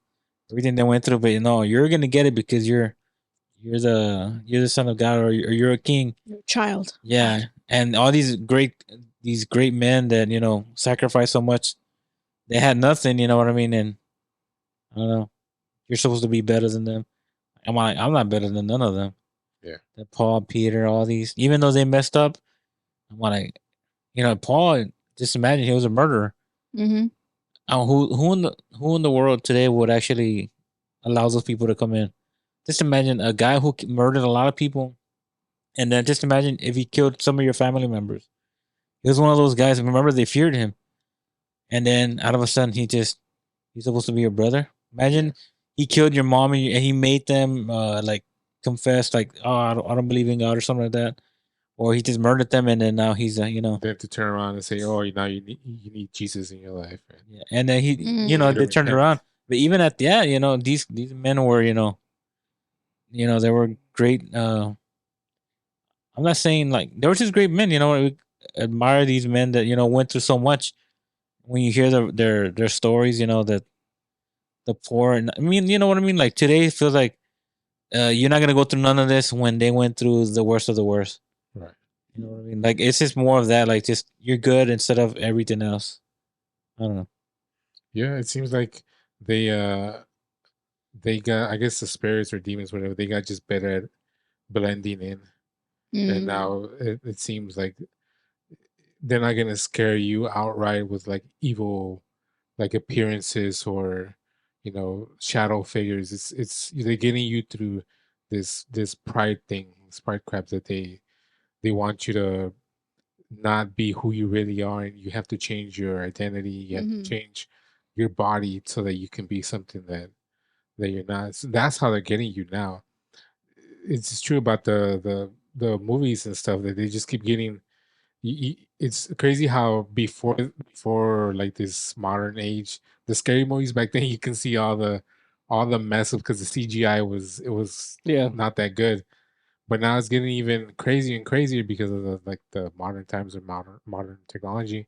everything they went through. But you're gonna get it because you're the son of God or you're a king. You're a child. Yeah, and all these great men that sacrificed so much, they had nothing. You know what I mean? And I don't know. You're supposed to be better than them. I'm not better than none of them. Yeah. That Paul, Peter, all these, even though they messed up, I'm like, Paul. Just imagine he was a murderer. Mm-hmm. Who in the world today would actually allow those people to come in? just imagine a guy who murdered a lot of people, and then just imagine if he killed some of your family members. He was one of those guys. Remember, they feared him, and then out of a sudden, he's supposed to be your brother. Imagine he killed your mom and he made them like confess, like, oh, I don't believe in God or something like that, or he just murdered them, and then now he's They have to turn around and say, "Oh, now you need Jesus in your life." Right? yeah, and then he Mm. they turned around. But even at these men were they were great. I'm not saying like they were just great men. We admire these men that went through so much. When you hear their stories, that the poor, and I mean, you know what I mean. Like today, it feels like you're not gonna go through none of this when they went through the worst of the worst. Right. You know what I mean? Like it's just more of that. Like just you're good instead of everything else. I don't know. Yeah, it seems like they uh they got, I guess, the spirits or demons, whatever. They got just better at blending in, and Mm. now it seems like they're not gonna scare you outright with like evil, like appearances or shadow figures. It's they're getting you through this pride thing, this pride crap that they want you to not be who you really are, and you have to change your identity. You have to Mhm. change your body so that you can be something that you're not. So that's how they're getting you now. It's true about the movies and stuff that they just keep getting. It's crazy how before like this modern age, the scary movies back then, you can see all the mess up because the CGI was Yeah. not that good. But now it's getting even crazier and crazier because of the modern times or modern technology.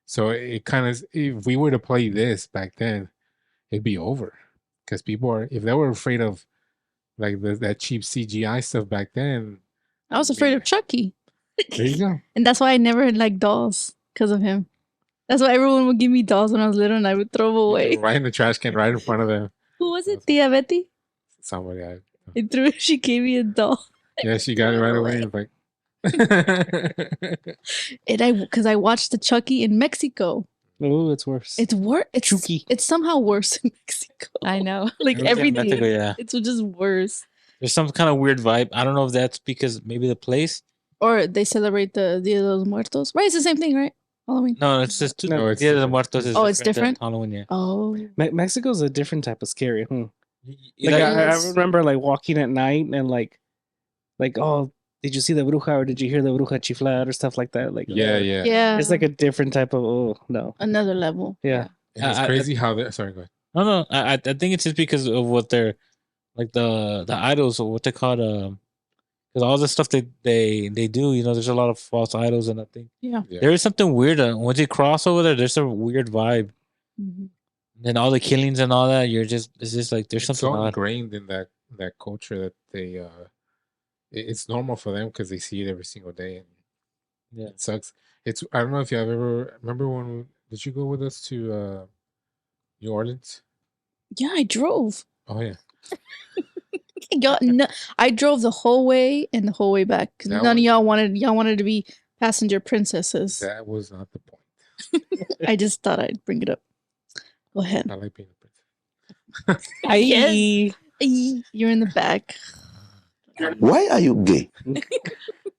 So it kind of, if we were to play this back then, it'd be over because people are, if they were afraid of like that cheap CGI stuff back then. I was afraid of Chucky. There you go. And that's why I never liked dolls because of him. That's why everyone would give me dolls when I was little and I would throw them You away. threw right in the trash can, right in front of them. Who was it? Tia Betty? Somebody, She gave me a doll. yeah, she got it right away. It's like, And because I watched the Chucky in Mexico. Oh, it's worse. It's worse. Chucky. It's somehow worse in Mexico. I know. Like It was in everything. Mexico, yeah. It's just worse. There's some kind of weird vibe. I don't know if that's because maybe the place. Or they celebrate the Dia de los Muertos. Right, it's the same thing, right? Halloween. No, it's just No, it's Dia de los different. Muertos is Oh, it's than different? Halloween, yeah. Oh. Mexico's a different type of scary. Like Like, I Yes. remember like walking at night and like oh, did you see the bruja or did you hear the bruja chiflar or stuff like that? Like yeah, yeah. Yeah. it's like a different type of no. Another level. Yeah. And it's I- crazy how they're, sorry, go ahead. no, I think it's just because of what they're like the idols or what they call because all the stuff they do. There's a lot of false idols, and I think Yeah. Yeah. there is something weird once you cross over there. There's a weird vibe, Mhm. and all the killings and all that. It's just like there's It's something so odd. ingrained in that culture that they it's normal for them because they see it every single day, and Yeah. it sucks. It's, I don't know if you have ever remember when did you go with us to New Orleans? Yeah, I drove. Oh yeah, I drove the whole way and the whole way back. 'Cause That none of was- y'all wanted to be passenger princesses. that was not the point. I just thought I'd bring it up. Go ahead. I like being a princess. Yes. You're in the back. Why are you gay?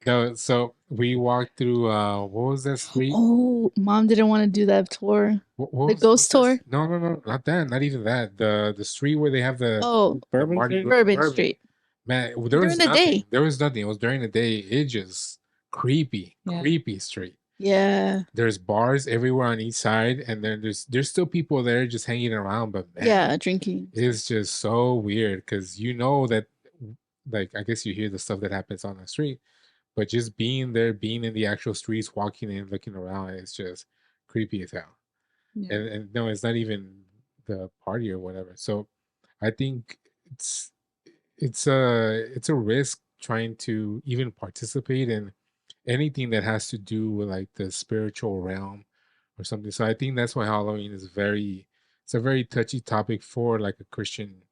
No, so we walked through what was that street? Oh, mom didn't want to do that tour. What The was- ghost what's that- tour? No, not that. Not even that. The street where they have the Oh, Bourbon Mardi Street? Gras- Bourbon Street. Man, there During was the nothing. day. There was nothing. It was during the day. It just creepy street. Yeah. There's bars everywhere on each side, and then there's still people there just hanging around. But man, Yeah, drinking. it's just so weird because that, like, I guess you hear the stuff that happens on the street, but just being there, being in the actual streets, walking in, looking around, it's just creepy as hell. Yeah. And no, it's not even the party or whatever. So I think it's a risk trying to even participate in anything that has to do with like the spiritual realm or something. So I think that's why Halloween is it's a very touchy topic for like a Christian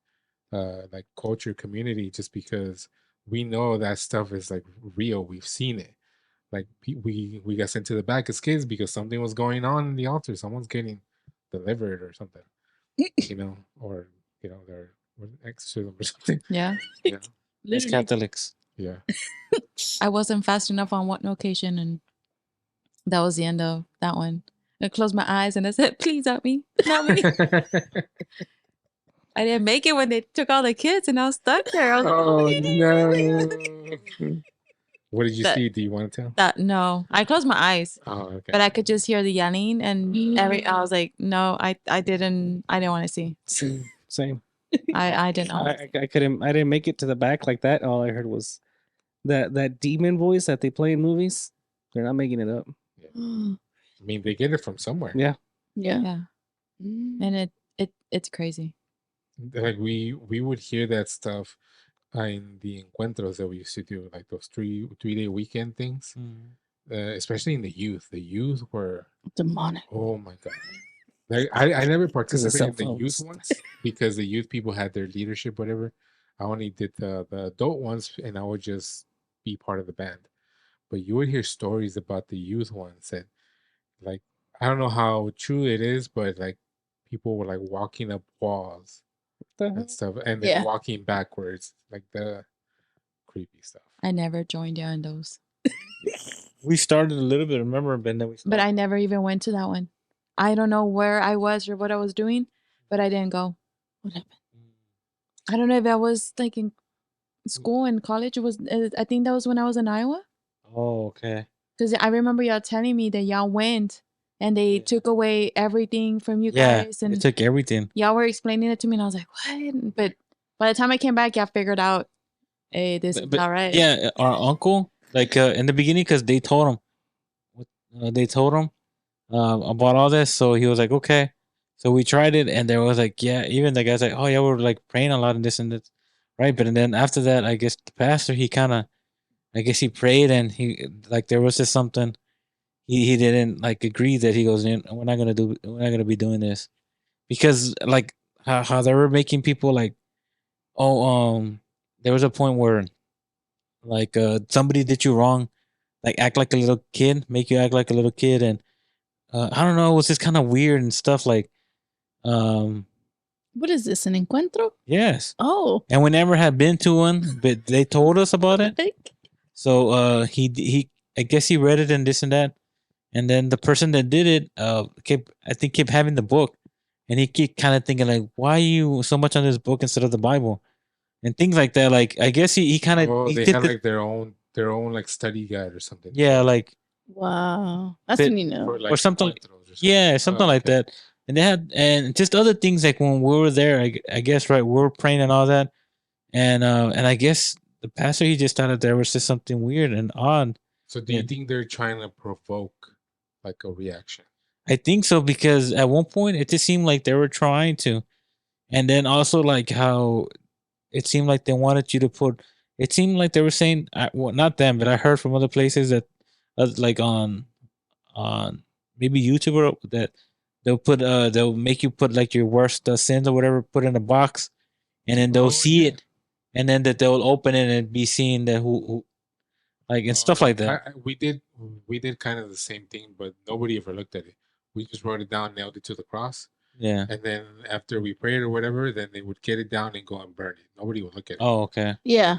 like culture community, just because we know that stuff is like real. We've seen it. Like we got sent to the back as kids because something was going on in the altar. Someone's getting delivered or something, or What, exorcism or something. Yeah. Yeah. As Literally. Catholics. Yeah. I wasn't fast enough on one occasion, and that was the end of that one. I closed my eyes and I said, "Please help me, help me." I didn't make it when they took all the kids, and I was stuck there. I was like, Oh "Oh, no! What did you That- see? Do you want to tell? that no." I closed my eyes, Oh, okay. but I could just hear the yelling, and I was like, "No, I didn't want to see. Same. I didn't know." I couldn't. I didn't make it to the back like that. All I heard was that demon voice that they play in movies. They're not making it up. I mean, they get it from somewhere. Yeah. Yeah. Yeah, and it's crazy. Like we would hear that stuff in the encuentros that we used to do, like those 3-day weekend things. Especially in the youth. The youth were, Demonic. oh my god. Like I never participated cell in the youth phones. ones because the youth people had their leadership, whatever. I only did the adult ones, and I would just be part of the band. But you would hear stories about the youth ones that, like, I don't know how true it is, but like people were like walking up walls and stuff, and then Yeah. walking backwards, like the creepy stuff. I never joined you on those, We started a little bit, remember, but then we stopped. but I never even went to that one. I don't know where I was or what I was doing, but I didn't go. What happened? I don't know if I was like in school and college. It was. I think that was when I was in Iowa. Oh, okay. Because I remember y'all telling me that y'all went and they Yeah. took away everything from you Yeah, guys, they and took everything. y'all were explaining it to me, and I was like, "What?" But by the time I came back, y'all figured out, "Hey, this is But all right." yeah, our uncle, like in the beginning, because they told him, about all this, so he was like, okay. So we tried it, and there was like, yeah, even the guy's like, oh yeah, we're like praying a lot and this and that, right? But and then after that, I guess the pastor, he kind of, I guess he prayed, and he like there was just something he didn't like agree that he goes, we're not gonna be doing this because like how they were making people like, oh there was a point where like somebody did you wrong, like act like a little kid, make you act like a little kid, and I don't know, it was just kind of weird and stuff like, um, What is this? An encuentro? yes, Oh. and we never had been to one, but they told us about it. So he I guess he read it and this and that, and then the person that did it kept having the book, and he kept kind of thinking like, why are you so much on this book instead of the Bible, and things like that. Like I guess he kind of Oh, they had like their own like study guide or something. yeah, like Wow. That's But- when you know. For, like, or something. encuentros or Yeah, something Oh, like okay. that. And they had and just other things like when we were there, I guess right, we were praying and all that, and I guess the pastor, he just thought that there was just something weird and odd. So do you Yeah. think they're trying to provoke like a reaction? I think so because at one point it just seemed like they were trying to, and then also like how it seemed like they wanted you to put. It seemed like they were saying, well, not them, but I heard from other places that, like on maybe YouTube or that they'll make you put like your worst sins or whatever, put in a box, and then they'll Oh, see yeah. it, and then that they'll open it and be seeing that who like and stuff like that. We did kind of the same thing, but nobody ever looked at it. We just wrote it down, nailed it to the cross, Yeah. and then after we prayed or whatever, then they would get it down and go and burn it. Nobody would look at it. Oh, okay. Yeah.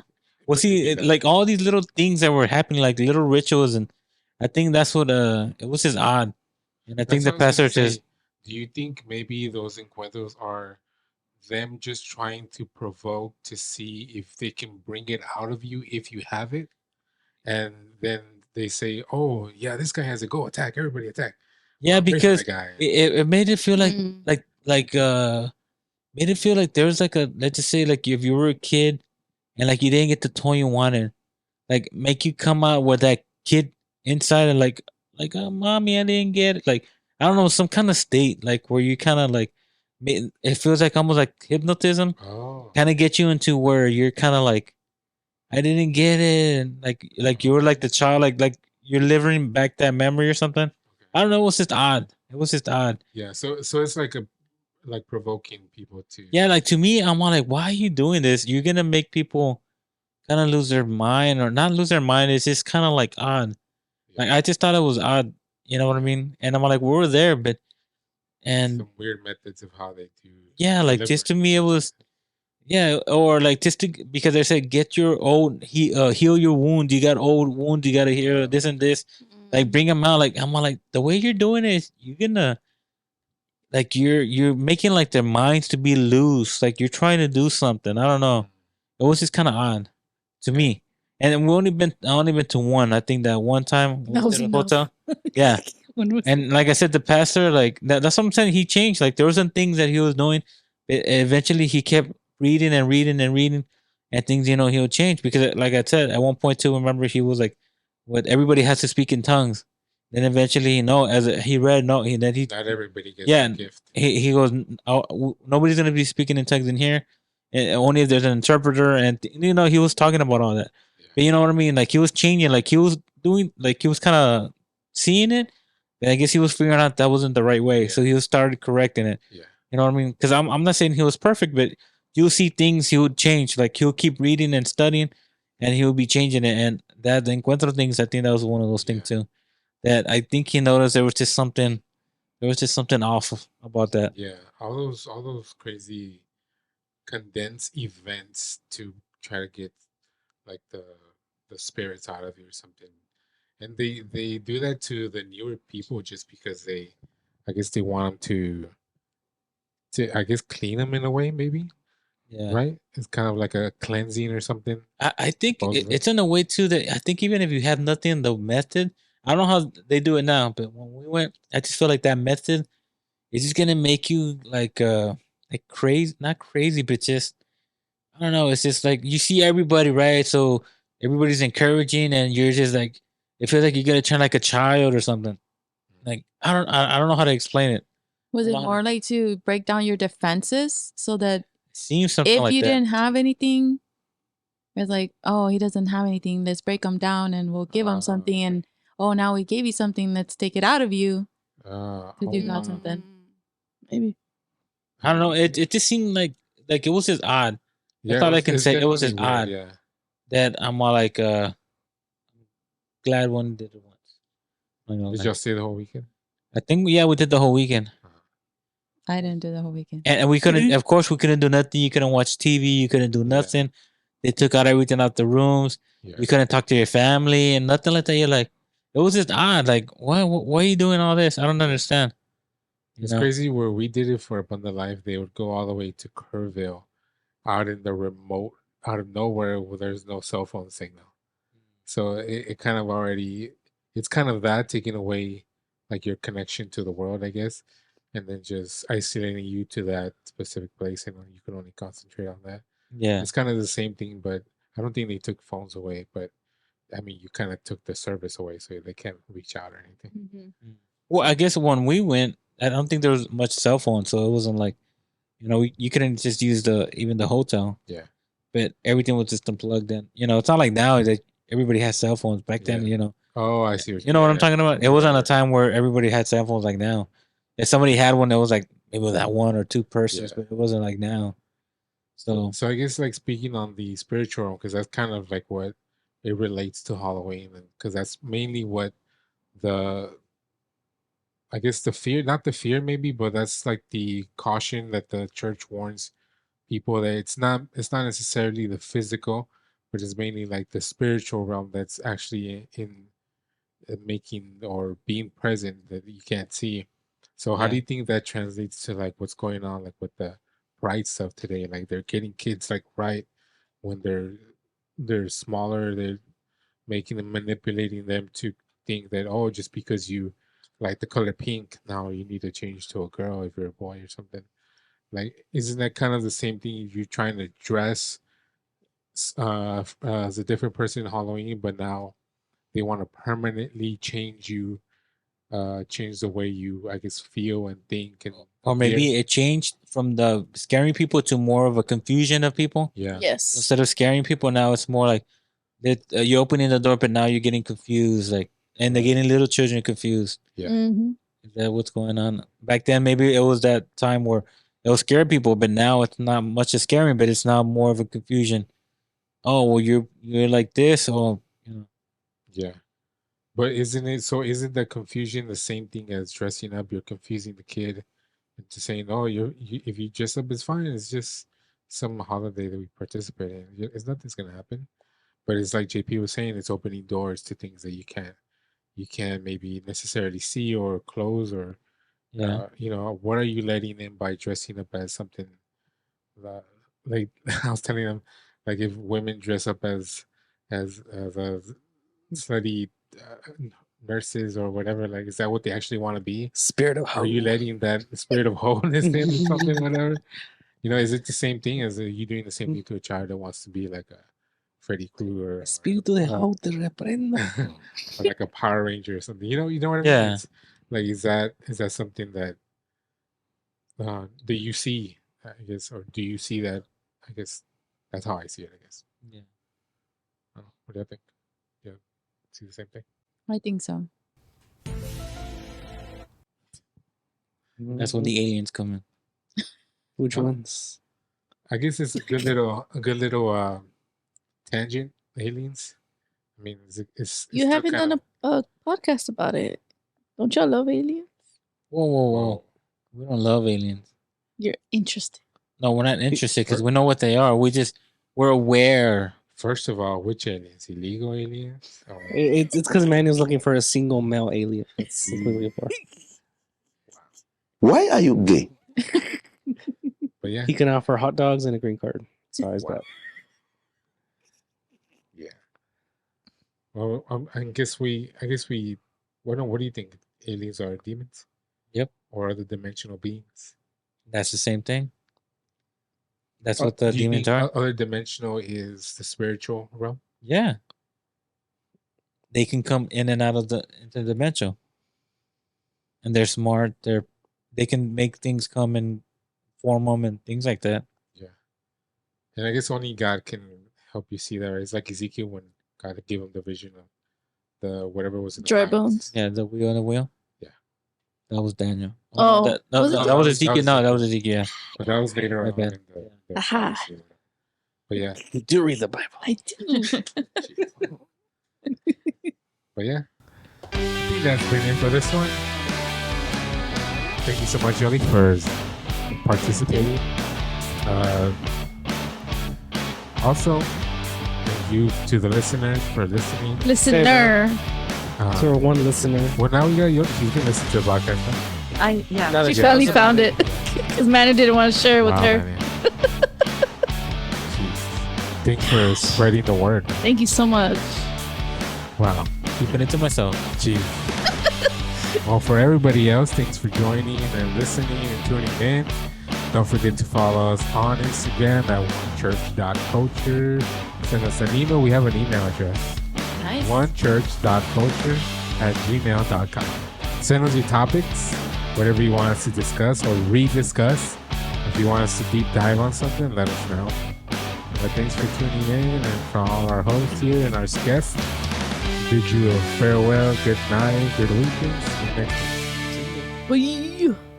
Well, But see, they did that. like all these little things that were happening, like little rituals, and I think that's what it was just odd, and I think That's the what I was gonna pastor just say. Do you think maybe those encuentros are them just trying to provoke to see if they can bring it out of you if you have it, and then they say, "Oh yeah, this guy has it. Go attack! Everybody attack!" yeah, Pray for because that guy. it made it feel like Mm. made it feel like there was like a, let's just say like if you were a kid and like you didn't get the toy you wanted, like make you come out with that kid inside and like mommy, I didn't get it, like I don't know, some kind of state like where you kind of like it feels like almost like hypnotism, Oh, kind of get you into where you're kind of like, I didn't get it, and like you were like the child, like you're living back that memory or something. I don't know, it was just odd. It was just odd. yeah. So it's like like provoking people to. Yeah, like to me, I'm all like, why are you doing this? You're gonna make people kind of lose their mind, or not lose their mind. It's just kind of like odd. Like I just thought it was odd. You know what I mean? And I'm like, we were there, but and some weird methods of how they do. yeah, like just to me, it was Yeah, or like just to, because they said get your old heal your wound. You got old wounds. You gotta heal this and this. Like bring them out. Like I'm all like the way you're doing it, you're gonna like you're making like their minds to be loose. Like you're trying to do something. I don't know. It was just kind of odd to me. And I only been to one. I think that one time we That went was to the enough. hotel. Yeah, When was and like I said, the pastor, like that's what I'm saying. He changed. Like there were some things that he was doing. Eventually, he kept reading and reading and reading, and things he'll change because, like I said, at one point too, remember he was like, "What everybody has to speak in tongues." Then eventually, he read no, then he Not everybody gets yeah, that gift. he goes, nobody's gonna be speaking in tongues in here, only if there's an interpreter, and he was talking about all that. Yeah. But you know what I mean? Like he was changing, like he was doing, like he was kind of seeing it. But I guess he was figuring out that wasn't the right way, so Yeah. he was started correcting it. Yeah. You know what I mean? Because I'm not saying he was perfect, but you'll see things he would change. Like he'll keep reading and studying, and he'll be changing it. And that the encuentro things, I think that was one of those things too. That I think he noticed there was just something off about that. Yeah. All those crazy condensed events to try to get like the spirits out of you or something. And they do that to the newer people just because I guess they want them to I guess clean them in a way, maybe. Yeah. Right? It's kind of like a cleansing or something. I think Supposedly. it's in a way too that I think even if you have nothing, the method, I don't know how they do it now, but when we went, I just feel like that method is just gonna make you like crazy, not crazy, but just I don't know. It's just like you see everybody, right? So everybody's encouraging, and you're just like it feels like you're gonna turn like a child or something. Like I don't know how to explain it. Was I it don't know how more to- like to break down your defenses so that Seems something if like you that. didn't have anything, it's like, oh, he doesn't have anything. Let's break him down and we'll give him something. And oh, now we gave you something. Let's take it out of you because you got something. Maybe. I don't know. It just seemed like it was just odd. Yeah, That's all I can it's say. It was just definitely weird, odd yeah. that I'm all like glad one did it once. You know, Did like, y'all stay the whole weekend? I think yeah, we did the whole weekend. I didn't do the whole weekend. And we couldn't of course we couldn't do nothing. You couldn't watch TV, you couldn't do nothing. They took out everything out the rooms. Yeah. You couldn't talk to your family and nothing like that. You're like it was just odd. Like why are you doing all this? I don't understand. It's crazy where we did it for Abundant Life. They would go all the way to Kerrville, out in the remote, out of nowhere where there's no cell phone signal. So it kind of already, it's kind of that taking away like your connection to the world, I guess, and then just isolating you to that specific place, and you can only concentrate on that. Yeah. It's kind of the same thing, but I don't think they took phones away. But I mean, you kind of took the service away, so they can't reach out or anything. Well, I guess when we went, I don't think there was much cell phone, so it wasn't like, you couldn't just use even the hotel. Yeah. But everything was just unplugged in. It's not like now that everybody has cell phones. Back then, Oh, I see. you know what I'm talking about. It wasn't a time where everybody had cell phones like now. If somebody had one, it was like maybe that one or two persons, but it wasn't like now. So So I guess like speaking on the spiritual, because that's kind of like what it relates to Halloween, and because that's mainly what the I guess the fear, not the fear maybe, but that's like the caution that the church warns people that it's not necessarily the physical, but it's mainly like the spiritual realm that's actually in making or being present that you can't see. So how do you think that translates to like what's going on like with the pride stuff today? Like they're getting kids like right when they're smaller, they're making them manipulating them to think that oh just because you like the color pink now you need to change to a girl if you're a boy or something. Like isn't that kind of the same thing if you're trying to dress as a different person in Halloween, but now they want to permanently change you, change the way you I guess feel and think and or maybe it changed from the scaring people to more of a confusion of people. yeah. Yes. Instead of scaring people, now it's more like that you're opening the door, but now you're getting confused. Like, and they're getting little children confused. Yeah. Mm-hmm. Is that what's going on? Back then, maybe it was that time where it will scare people, but now it's not much of scaring, but it's now more of a confusion. Oh, well, you're like this, or Yeah. But isn't the confusion the same thing as dressing up? You're confusing the kid into saying, "Oh, if you dress up, it's fine. It's just some holiday that we participate in. It's nothing's gonna happen. But it's like JP was saying, it's opening doors to things that you can't maybe necessarily see or close or Yeah. what are you letting in by dressing up as something that, like I was telling them, like if women dress up as a slutty nurses or whatever, like is that what they actually want to be? Spirit of Are you letting that spirit of wholeness in or something, whatever? Is it the same thing as you doing the same thing to a child that wants to be like a Freddy Krueger Espíritu de Jau te reprendo. or like a Power Ranger or something? You know what I mean? Yeah. It's like is that something that do you see? I guess, or do you see that? I guess that's how I see it. I guess. Yeah. What do you think? Yeah, see the same thing. I think so. That's when the aliens come in. Which ones? I guess it's a good little tangent. Aliens. I mean, it's You still haven't kind done a podcast about it. Don't y'all love aliens? Whoa. We don't love aliens. You're interested. No, we're not interested because we know what they are. We're aware. First of all, which aliens? Illegal aliens? Or It's because Manuel's looking for a single male alien. That's what he's looking for. Why are you gay? but yeah, He can offer hot dogs and a green card. Sorry, he's got. yeah. Well, I guess we. What do you think? Aliens are demons? Yep. Or other dimensional beings? That's the same thing. That's what the Do you demons think are. Other dimensional is the spiritual realm. Yeah. They can come in and out of the interdimensional. And they're smart. They can make things come and form them and things like that. Yeah. And I guess only God can help you see that. Right? It's like Ezekiel when God gave him the vision of the whatever was in the Dry pines. bones. Yeah, the wheel on the wheel. Yeah. That was Daniel. Oh, no, was it that was Daniel? Ezekiel. No, that was Ezekiel. Yeah. But that was later My on bad. in the Aha. But yeah. You do read the Bible. I do. But yeah. I think that's been it for this one. Thank you so much, Jolie, for participating. Also, thank you to the listeners for listening. Listener. To our one listener. Well, now we got Jolie. She's gonna listen to the podcast. Huh? Not a She joke. finally found it. Because Manu didn't want to share it with Wow, her. man. Jeez. Thanks for spreading the word. Thank you so much. Wow. Keeping it to myself. Jeez. Well, for everybody else, thanks for joining and listening and tuning in. Don't forget to follow us on Instagram at onechurch.culture. Send us an email. We have an email address. Nice. onechurch.culture@gmail.com. Send us your topics, whatever you want us to discuss or rediscuss. If you want us to deep dive on something, let us know. But thanks for tuning in, and for all our hosts here and our guests, bid you a farewell, good night, good weekend. See you next time. Bye.